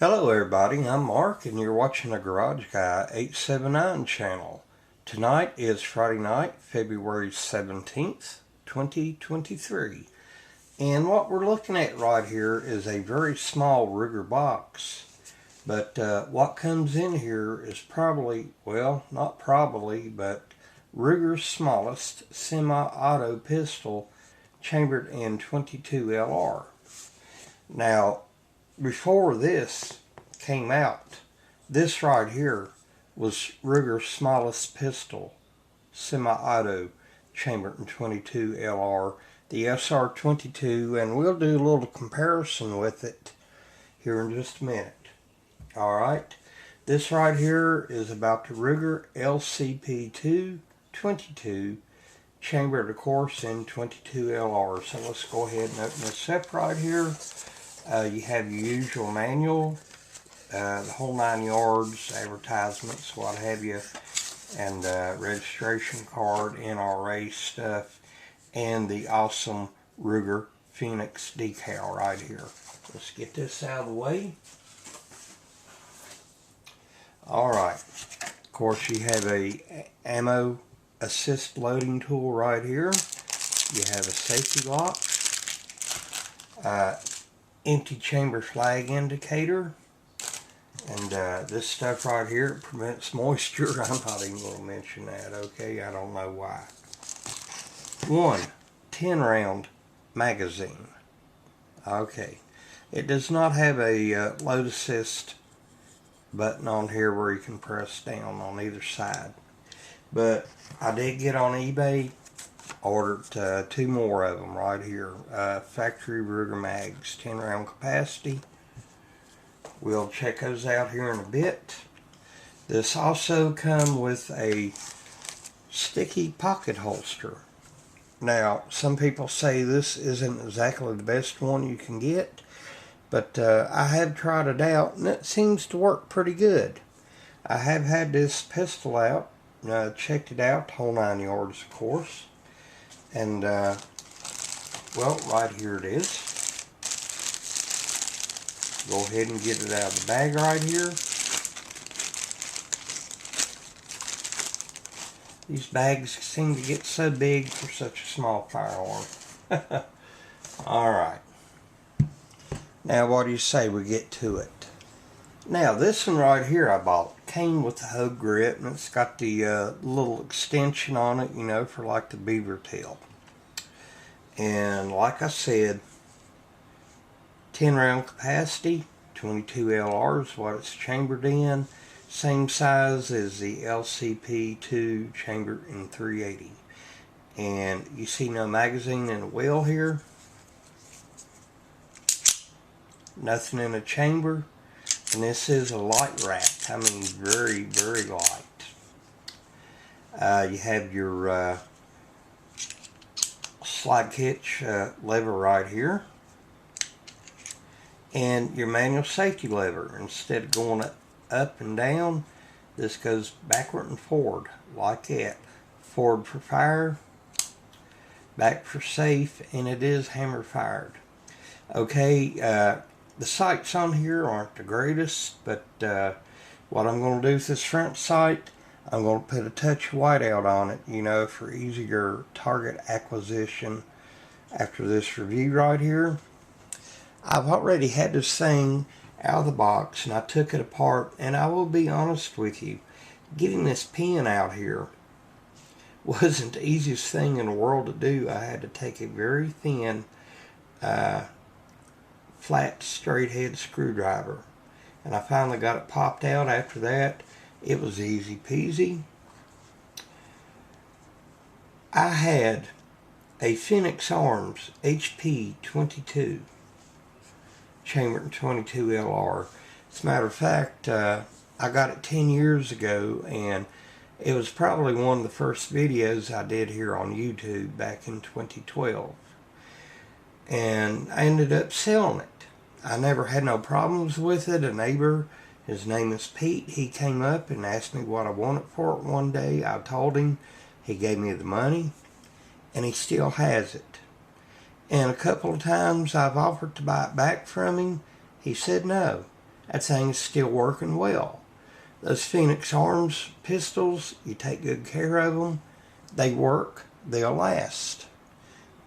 Hello everybody, I'm Mark and you're watching the Garage Guy 879 channel. Tonight is Friday night, February 17th, 2023. And what we're looking at right here is a very small Ruger box. But what comes in here is probably, well, not probably, but Ruger's smallest semi-auto pistol chambered in .22 LR. Now, before this came out, this right here was Ruger's smallest pistol, semi-auto, chambered in .22 LR, the SR22, and we'll do a little comparison with it here in just a minute. Alright, this right here is about the Ruger LCP II 22, chambered of course in .22 LR. So let's go ahead and open this up right here. You have your usual manual, the whole 9 yards, advertisements, what have you, and registration card, NRA stuff, and the awesome Ruger Phoenix decal right here. Let's get this out of the way. Alright, of course you have a ammo assist loading tool right here. You have a safety lock. Empty chamber flag indicator, and this stuff right here prevents moisture. I'm not even going to mention that, okay? I don't know why. 10-round magazine. Okay, it does not have a load assist button on here where you can press down on either side, but I did get on eBay, ordered 2 more of them right here. Factory Ruger mags, 10-round capacity. We'll check those out here in a bit. This also comes with a sticky pocket holster. Now, some people say this isn't exactly the best one you can get, but I have tried it out and it seems to work pretty good. I have had this pistol out, checked it out, the whole 9 yards of course. And, well, right here it is. Go ahead and get it out of the bag right here. These bags seem to get so big for such a small firearm. Alright. Now, what do you say we get to it? Now, this one right here I bought came with the hub grip, and it's got the little extension on it, you know, for like the beaver tail. And like I said, 10-round capacity, .22 LR is what it's chambered in. Same size as the LCP II chambered in .380. And you see no magazine in the well here. Nothing in the chamber. And this is a light wrap. I mean, very, very light. You have your slide hitch lever right here. And your manual safety lever. Instead of going up and down, this goes backward and forward like that. Forward for fire, back for safe, and it is hammer fired. Okay, the sights on here aren't the greatest, but what I'm going to do with this front sight, I'm going to put a touch of whiteout on it, you know, for easier target acquisition after this review right here. I've already had this thing out of the box, and I took it apart, and I will be honest with you, getting this pin out here wasn't the easiest thing in the world to do. I had to take a very thin flat straight head screwdriver, and I finally got it popped out. After that, it was easy peasy. I had a Phoenix Arms HP 22 chambered in .22 LR. As a matter of fact, I got it 10 years ago, and it was probably one of the first videos I did here on YouTube back in 2012. And I ended up selling it. I never had no problems with it. A neighbor, his name is Pete, he came up and asked me what I wanted for it one day. I told him. He gave me the money, and he still has it. And a couple of times I've offered to buy it back from him. He said no. that thing's still working well. Those Phoenix Arms pistols, you take good care of them, they work, they'll last.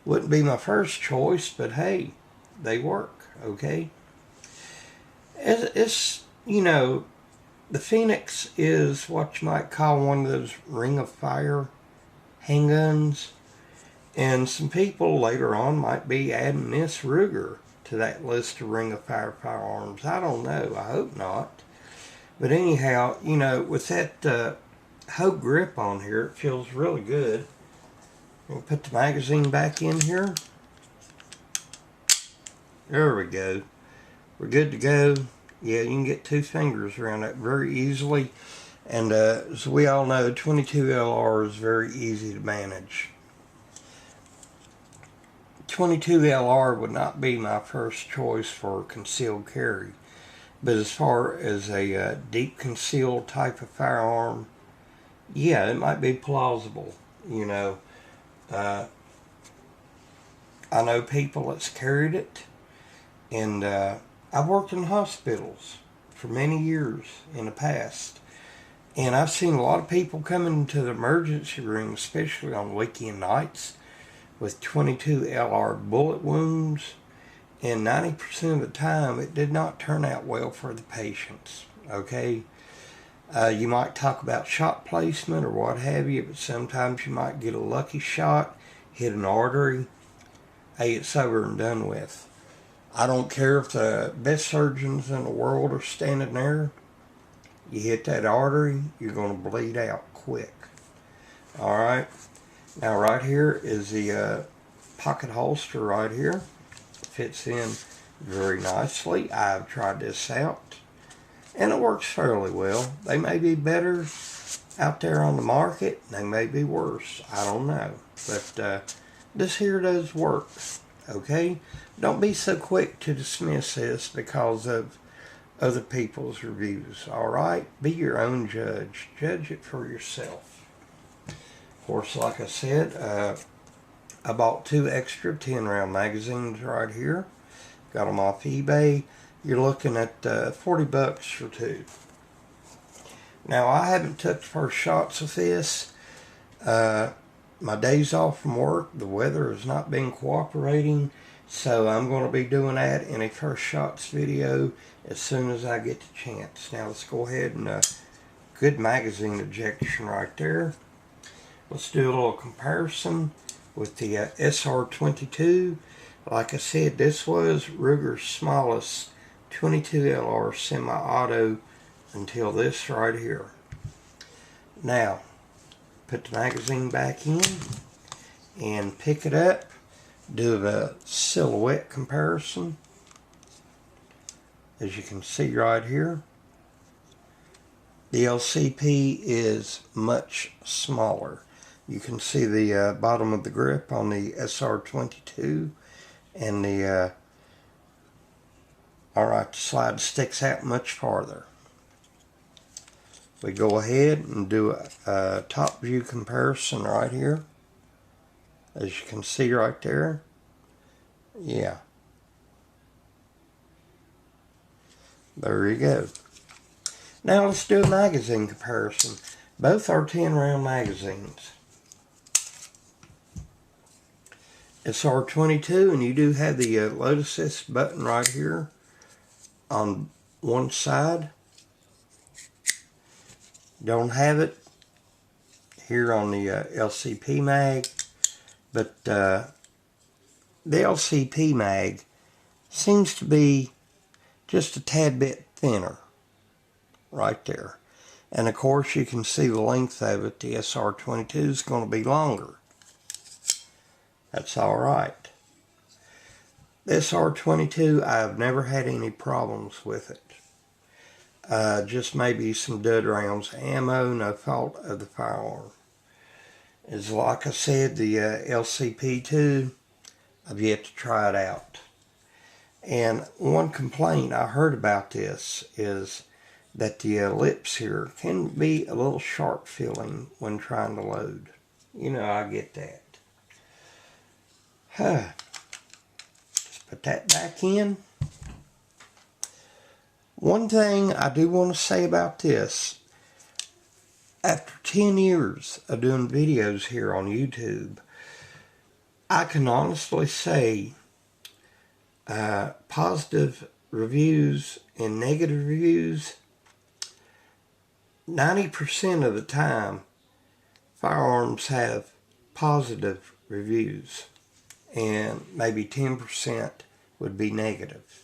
Wouldn't be my first choice, but hey, they work, okay? It's you know, the Phoenix is what you might call one of those ring of fire handguns. And some people later on might be adding this Ruger to that list of ring of fire firearms. I don't know. I hope not. But anyhow, you know, with that hoe grip on here, it feels really good. We'll put the magazine back in here. There we go. We're good to go. Yeah, you can get 2 fingers around that very easily. And as we all know, 22 LR is very easy to manage. 22 LR would not be my first choice for concealed carry. But as far as a deep concealed type of firearm, yeah, it might be plausible. You know, I know people that's carried it, and I've worked in hospitals for many years in the past, and I've seen a lot of people come into the emergency room, especially on weekend nights, with 22 LR bullet wounds, and 90% of the time it did not turn out well for the patients, okay? You might talk about shot placement or what have you, but sometimes you might get a lucky shot, hit an artery. Hey, it's over and done with. I don't care if the best surgeons in the world are standing there. You hit that artery, you're going to bleed out quick. Alright, now right here is the pocket holster right here. Fits in very nicely. I've tried this out, and it works fairly well. They may be better out there on the market, they may be worse, I don't know, but this here does work, okay? Don't be so quick to dismiss this because of other people's reviews, alright? Be your own judge. Judge it for yourself. Of course, like I said, I bought 2 extra 10-round magazines right here. Got them off eBay. You're looking at 40 bucks for 2. Now, I haven't took first shots of this. My days off from work, the weather has not been cooperating, so I'm going to be doing that in a first shots video as soon as I get the chance. Now, let's go ahead and good magazine ejection right there. Let's do a little comparison with the SR22. Like I said, this was Ruger's smallest 22 LR semi-auto until this right here. Now, put the magazine back in and pick it up, do a silhouette comparison. As you can see right here, the LCP is much smaller. You can see the bottom of the grip on the SR22, and the alright, the slide sticks out much farther. We go ahead and do a top view comparison right here. As you can see right there. Yeah. There you go. Now let's do a magazine comparison. Both are 10-round magazines. SR22, and you do have the load assist button right here on one side. Don't have it here on the LCP mag, but the LCP mag seems to be just a tad bit thinner right there. And of course you can see the length of it. The SR22 is going to be longer. That's alright. The SR22, I've never had any problems with it. Just maybe some dud rounds of ammo, no fault of the firearm. It's like I said, the LCP II, I've yet to try it out. And one complaint I heard about this is that the lips here can be a little sharp feeling when trying to load. You know, I get that. Just put that back in. One thing I do want to say about this, after 10 years of doing videos here on YouTube, I can honestly say positive reviews and negative reviews, 90% of the time, firearms have positive reviews, and maybe 10% would be negative.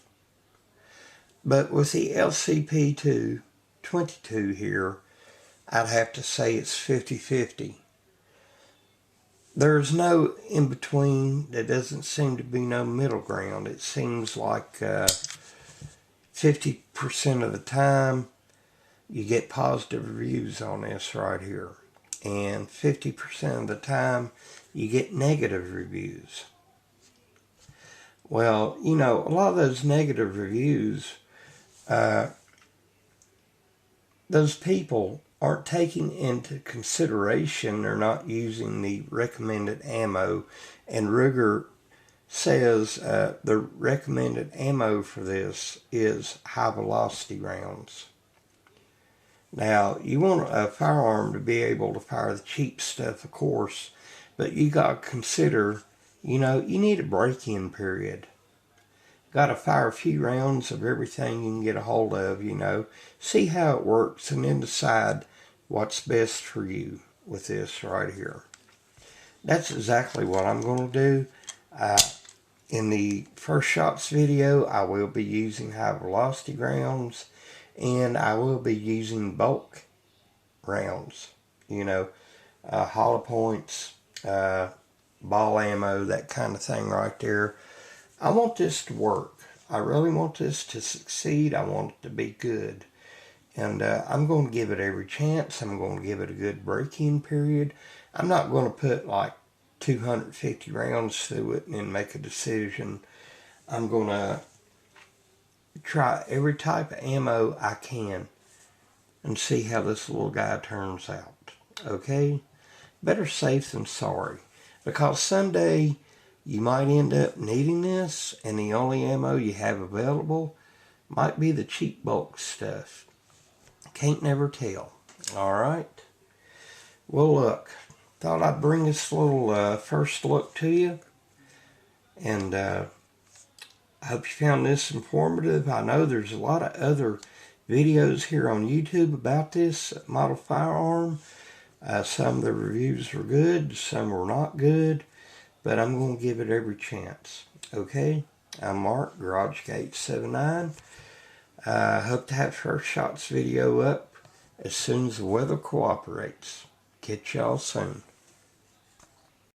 But with the LCP II 22 here, I'd have to say it's 50-50. There's no in between. There doesn't seem to be no middle ground. It seems like 50% of the time you get positive reviews on this right here, and 50% of the time you get negative reviews. Well, you know, a lot of those negative reviews, those people aren't taking into consideration, they're not using the recommended ammo, and Ruger says the recommended ammo for this is high velocity rounds. Now, you want a firearm to be able to fire the cheap stuff, of course, but you got to consider, you know, you need a break-in period. Got to fire a few rounds of everything you can get a hold of, you know, see how it works, and then decide what's best for you with this right here. That's exactly what I'm going to do. In the first shots video, I will be using high velocity rounds, and I will be using bulk rounds, you know, hollow points, ball ammo, that kind of thing right there. I want this to work. I really want this to succeed. I want it to be good. And I'm going to give it every chance. I'm going to give it a good break-in period. I'm not going to put like 250 rounds through it and then make a decision. I'm going to try every type of ammo I can and see how this little guy turns out. Okay? Better safe than sorry. Because someday you might end up needing this, and the only ammo you have available might be the cheap bulk stuff. Can't never tell. Alright? Well, look, thought I'd bring this little first look to you, and I hope you found this informative. I know there's a lot of other videos here on YouTube about this model firearm. Some of the reviews were good, some were not good, but I'm going to give it every chance. Okay? I'm Mark, GarageGate79. I hope to have first shots video up as soon as the weather cooperates. Catch y'all soon.